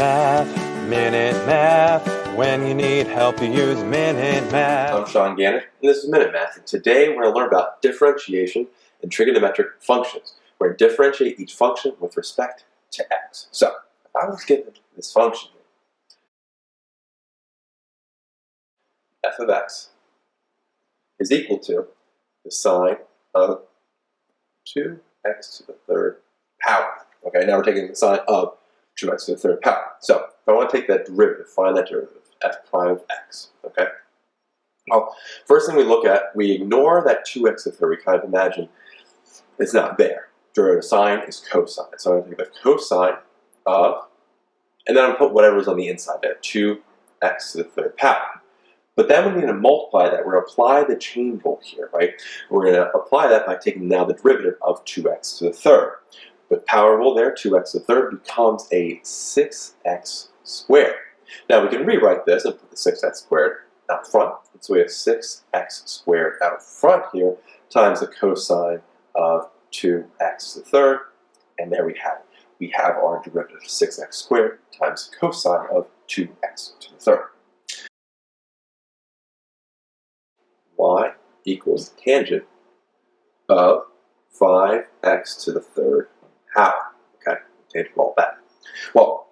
Math. When you need help, you use Minute Math. I'm Sean Gannon, and this is Minute Math. And today we're going to learn about differentiation and trigonometric functions. We're going to differentiate each function with respect to x. So, if I was given this function here, f of x is equal to the sine of 2x to the third power. Okay, now we're taking the sine of 2x to the third power. So, if I want to take that derivative, find that derivative, f prime of x, okay? Well, first thing we look at, we ignore that 2x to the third. We kind of imagine it's not there. Derivative sine is cosine. So I'm going to take the cosine of, and then I'm going to put whatever's on the inside there, 2x to the third power. But then we're going to multiply that. We're going to apply the chain rule here, right? We're going to apply that by taking now the derivative of 2x to the third. With power rule there, 2x to the third becomes a 6x squared. Now we can rewrite this and put the 6x squared out front. So we have 6x squared out front here times the cosine of 2x to the third. And there we have it. We have our derivative of 6x squared times the cosine of 2x to the third. Y equals tangent of 5x to the third power. Okay, tangent of all that. Well,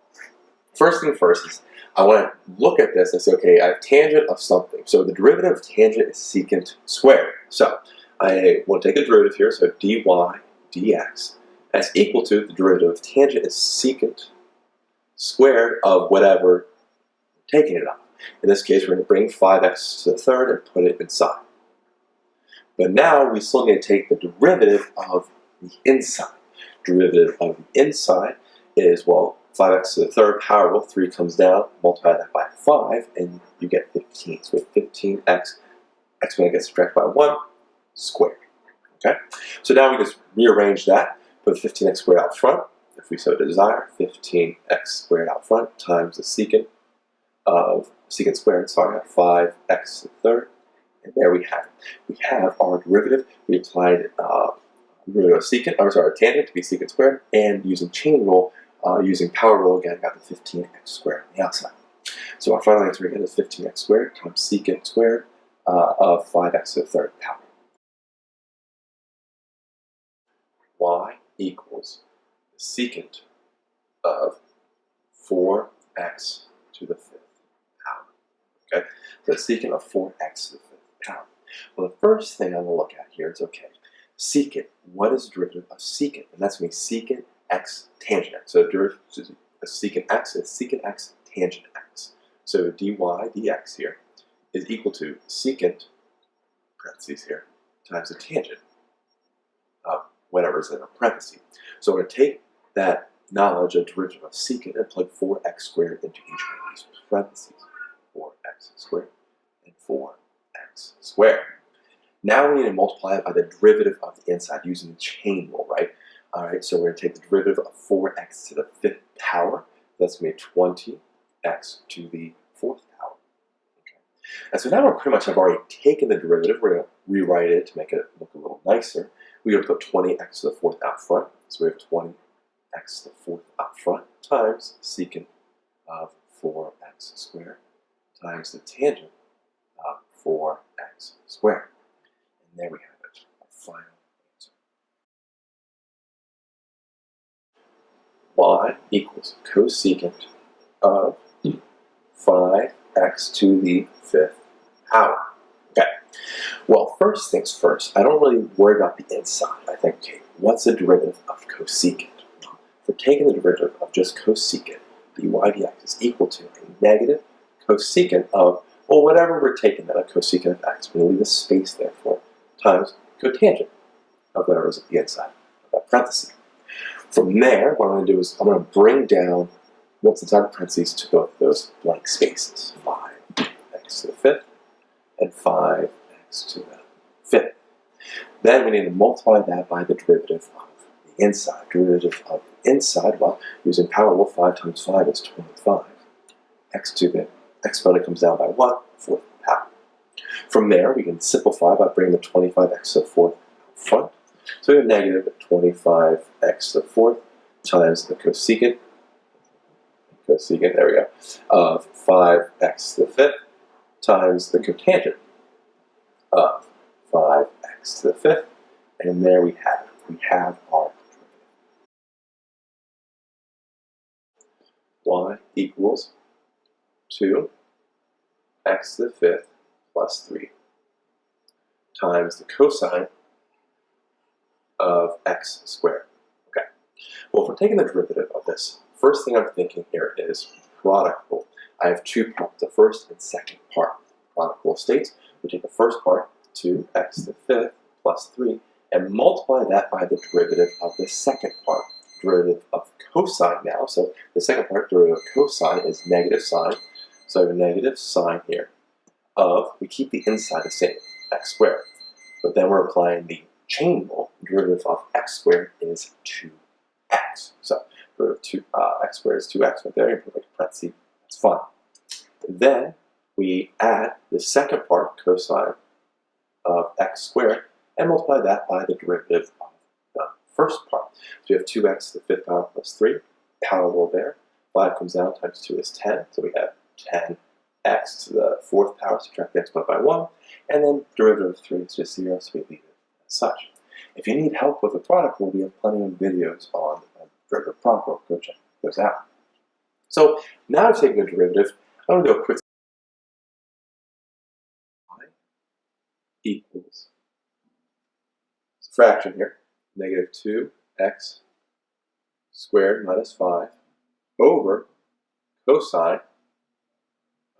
first thing first is I want to look at this and say, okay, I have tangent of something. So the derivative of tangent is secant squared. So I will take a derivative here, so dy dx that's equal to the derivative of tangent is secant squared of whatever we're taking it of. In this case, we're going to bring 5x to the third and put it inside. But now we still need to take the derivative of the inside. Derivative of the inside is, well, 5x to the third power rule, 3 comes down, multiply that by 5, and you get 15. So we have 15x, exponent gets subtracted by 1, squared. Okay? So now we just rearrange that, put 15x squared out front, if we so desire, 15x squared out front times the secant squared, sorry, of 5x to the third, and there we have it. We have our derivative. We applied derivative of tangent to be secant squared, and using chain rule, using power rule again, got the 15x squared on the outside. So our final answer again is 15x squared times secant squared of 5x to the third power. Y equals the secant of 4x to the fifth power. Okay, so the secant of 4x to the fifth power. Well, the first thing I'm going to look at here is, okay, secant, what is the derivative of secant? And that's going to be secant x tangent x. So the derivative of secant x is secant x tangent x. So dy dx here is equal to secant, parentheses here, times the tangent of whatever's in a parenthesis. So we're going to take that knowledge of derivative of secant and plug 4x squared into each one of these parentheses. 4x squared and 4x squared. Now we need to multiply it by the derivative of the inside using the chain rule, right? All right, so we're going to take the derivative of 4x to the fifth power. That's going to be 20x to the fourth power. Okay. And so now we pretty much have already taken the derivative. We're going to rewrite it to make it look a little nicer. We're going to put 20x to the fourth out front. So we have 20x to the fourth out front times secant of 4x squared times the tangent of 4x squared. And there we have it, our final answer. Y equals cosecant of 5x to the fifth power. Okay, well, first things first, I don't really worry about the inside. I think, okay, what's the derivative of cosecant? If we're taking the derivative of just cosecant, dy dx is equal to a negative cosecant of, well, whatever we're taking that, a cosecant of x, we're going to leave a space there for it, times cotangent of whatever's at the inside of that parenthesis. From there, what I'm going to do is I'm going to bring down what's inside the parentheses to both those blank spaces. 5x to the fifth and 5x to the fifth. Then we need to multiply that by the derivative of the inside. Derivative of the inside, well, using power rule, 5 times 5 is 25. X to the exponent comes down by 1, fourth power. From there, we can simplify by bringing the 25x to the fourth front. So we have negative 25x to the fourth times the cosecant secant, there we go, of 5x to the fifth times the cotangent of 5x to the fifth, and there we have it. We have our y equals 2x to the fifth plus 3 times the cosine of x squared. Okay. Well, if we're taking the derivative of this, first thing I'm thinking here is product rule. I have two parts, the first and second part. Product rule states we take the first part, 2x to the fifth plus 3, and multiply that by the derivative of the second part, derivative of cosine now. So the second part, derivative of cosine, is negative sine. So I have a negative sine here of, we keep the inside the same, x squared. But then we're applying the chain rule. Derivative of x squared is 2x. So derivative of x squared is 2x right there. You put like a parenthesis. That's fine. Then we add the second part, cosine of x squared, and multiply that by the derivative of the first part. So you have 2x to the fifth power plus 3. Power rule there. 5 comes down, times 2 is 10. So we have 10x to the fourth power, subtract the exponent by 1. And then derivative of 3 is just 0, so we leave it as such. If you need help with the product rule, we have plenty of videos on derivative product rule. Go check those out. So now I've taken the derivative. I'm going to do a quick y equals, it's a fraction here, negative 2x squared minus 5 over cosine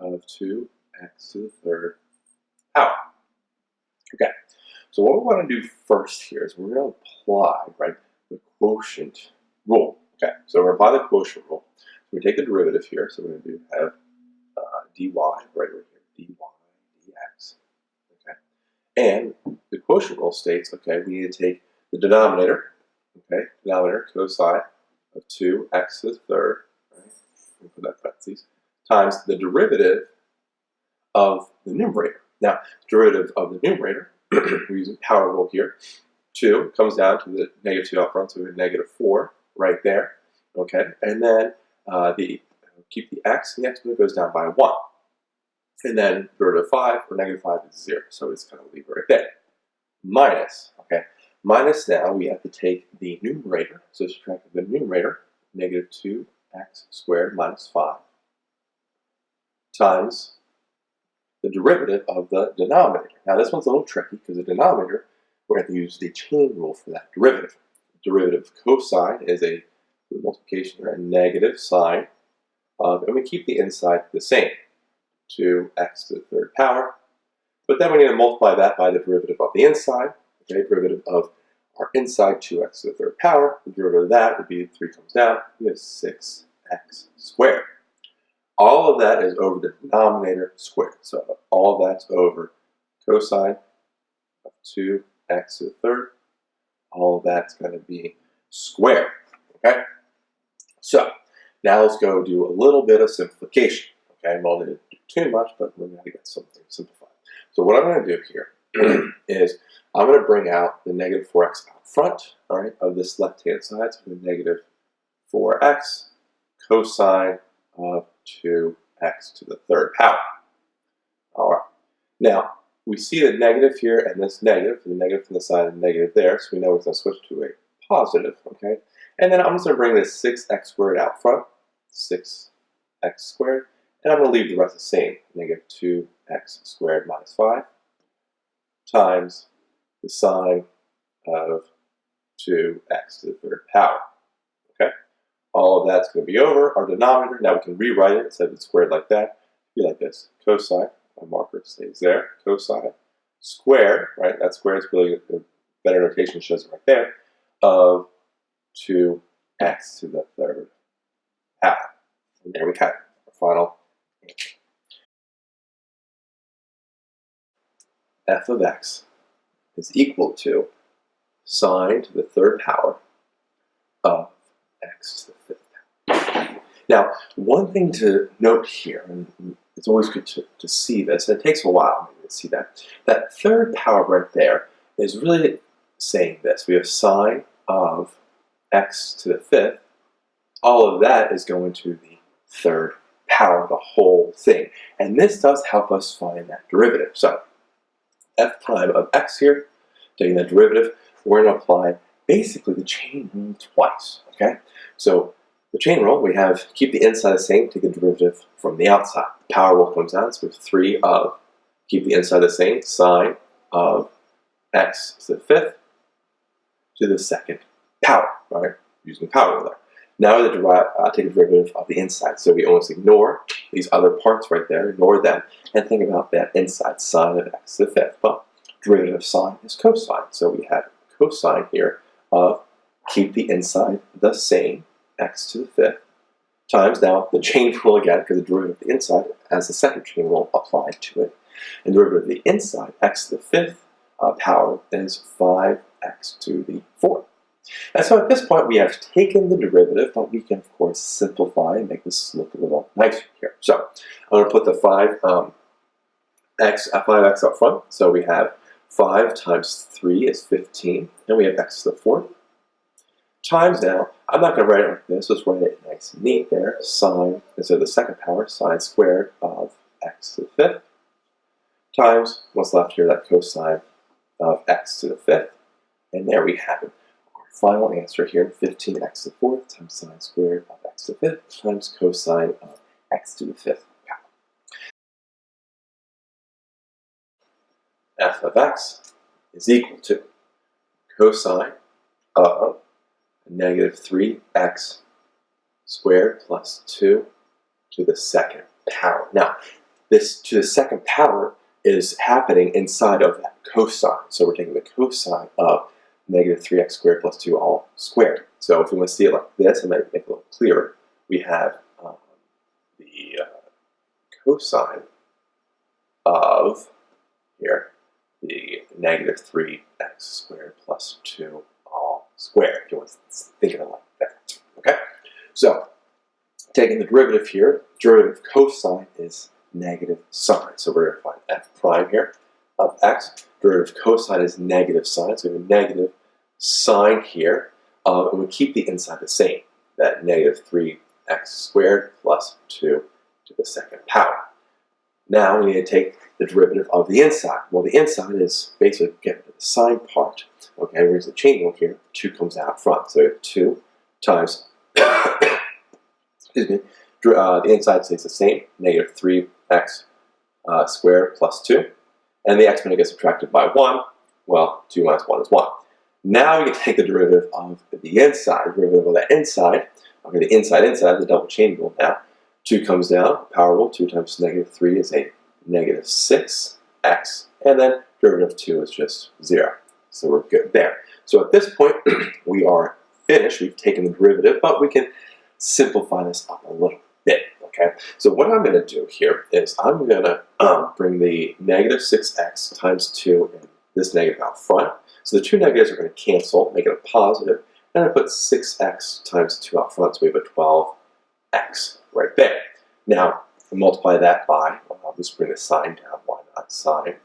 of 2x to the third power. Okay, so what we want to do first here is we're going to apply, right, the quotient rule. Okay, so we're going to apply the quotient rule. So we take the derivative here, so we're going to have dy right over here, dy dx. Okay, and the quotient rule states, okay, we need to take the denominator, okay, denominator cosine of 2x to the third, right, we'll put that parentheses, times the derivative of the numerator. Now, derivative of the numerator, we're using power rule here. 2 comes down to the negative 2 out front, so we have negative 4 right there. Okay, and then keep the x, and the exponent goes down by 1. And then derivative of 5, or negative 5 is 0, so it's going to leave it right there. Minus, okay, minus now we have to take the numerator, so subtract the numerator, negative 2x squared minus 5, times the derivative of the denominator. Now this one's a little tricky because the denominator, we're going to use the chain rule for that derivative. Derivative of cosine is a multiplication or a negative sine of, and we keep the inside the same, 2x to the third power. But then we need to multiply that by the derivative of the inside. Okay, derivative of our inside, 2x to the third power. The derivative of that would be 3 comes down, we have 6x squared. All of that is over the denominator squared. So all of that's over cosine of 2x to the third. All of that's going to be squared. Okay? So now let's go do a little bit of simplification. Okay, I'm not going to do too much, but we're going to get something simplified. So what I'm going to do here is I'm going to bring out the negative 4x out front, all right, of this left-hand side. So the negative 4x cosine of 2x to the third power. All right. Now, we see the negative here and this negative, the negative from the side and the negative there, so we know we're going to switch to a positive, okay? And then I'm just going to bring this 6x squared out front, 6x squared, and I'm going to leave the rest the same, negative 2x squared minus 5 times the sine of 2x to the third power, okay? All of that's going to be over our denominator. Now we can rewrite it instead of it squared like that. Be like this. Cosine, my marker stays there. Cosine squared, right? That square is really a better notation, shows it right there, of 2x to the third power. And there we have it, our final answer. F of x is equal to sine to the third power of x to the fifth power. Now, one thing to note here, and it's always good to see this, and it takes a while maybe to see that, that third power right there is really saying this. We have sine of x to the fifth. All of that is going to the third power, the whole thing. And this does help us find that derivative. So f prime of x here, taking the derivative, we're going to apply basically the chain rule twice. Okay, so the chain rule, we have keep the inside the same, take the derivative from the outside. Power rule comes out, so we have 3 of, keep the inside the same, sine of x to the 5th to the 2nd power, right? Using power rule there. Now we take a derivative of the inside, so we almost ignore these other parts right there, ignore them, and think about that inside, sine of x to the 5th. Well, derivative of sine is cosine, so we have cosine here of keep the inside the same, x to the 5th, times now the chain rule again, because the derivative of the inside has the second chain rule applied to it. And derivative of the inside, x to the 5th power, is 5x to the 4th. And so at this point we have taken the derivative, but we can of course simplify and make this look a little nicer here. So I'm going to put the 5x up front. So we have 5 times 3 is 15, and we have x to the 4th. Times now, I'm not going to write it like this, let's write it nice and neat there. Sine, instead of the second power, sine squared of x to the 5th, times what's left here, that cosine of x to the 5th. And there we have it. Our final answer here, 15x to the 4th times sine squared of x to the 5th times cosine of x to the 5th power. F of x is equal to cosine of negative 3x squared plus 2 to the 2nd power. Now, this to the 2nd power is happening inside of that cosine. So we're taking the cosine of negative 3x squared plus 2 all squared. So if we want to see it like this, and make it a little clearer, we have the cosine of, here, the negative 3x squared plus 2 all squared, if you want to think of it like that. Okay? So, taking the derivative here, derivative of cosine is negative sine. So we're going to find f prime here of x. Derivative of cosine is negative sine. So we have a negative sine here. And we keep the inside the same. That negative 3x squared plus 2 to the 2nd power. Now we need to take the derivative of the inside. Well, the inside is basically getting to the sine part. Okay, here's the chain rule here. 2 comes out front. So we have 2 times, excuse me, the inside stays the same, negative 3x squared plus 2. And the exponent gets subtracted by 1. Well, 2 minus 1 is 1. Now we can take the derivative of the inside, derivative of that inside. Okay, the inside, the double chain rule now. 2 comes down, power rule, 2 times negative 3 is a negative 6x, and then derivative of 2 is just 0. So we're good there. So at this point, we are finished. We've taken the derivative, but we can simplify this up a little bit. Okay. So what I'm going to do here is I'm going to bring the negative 6x times 2 and this negative out front. So the 2 negatives are going to cancel, make it a positive, and I put 6x times 2 out front, so we have a 12x right there. Now, if we multiply that by, I'll just bring the sign down, why not, sine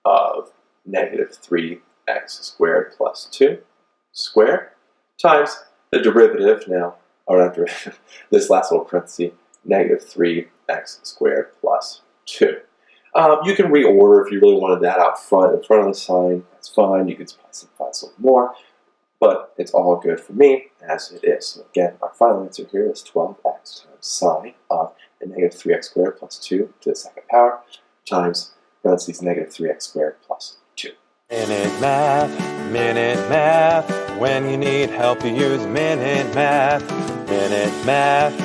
of negative 3x squared plus 2 squared times the derivative now, or not derivative, this last little parenthesis, negative 3x squared plus 2. You can reorder if you really wanted that out front, in front of the sign, that's fine. You can simplify this a little more, but it's all good for me as it is. So again, our final answer here is 12x times sine of the negative 3x squared plus 2 to the 2nd power times parentheses negative 3x squared plus 2. Minute Math. When you need help, you use Minute Math. Minute Math.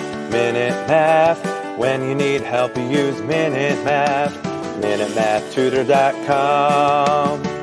When you need help, you use Minute Math. MinuteMathTutor.com.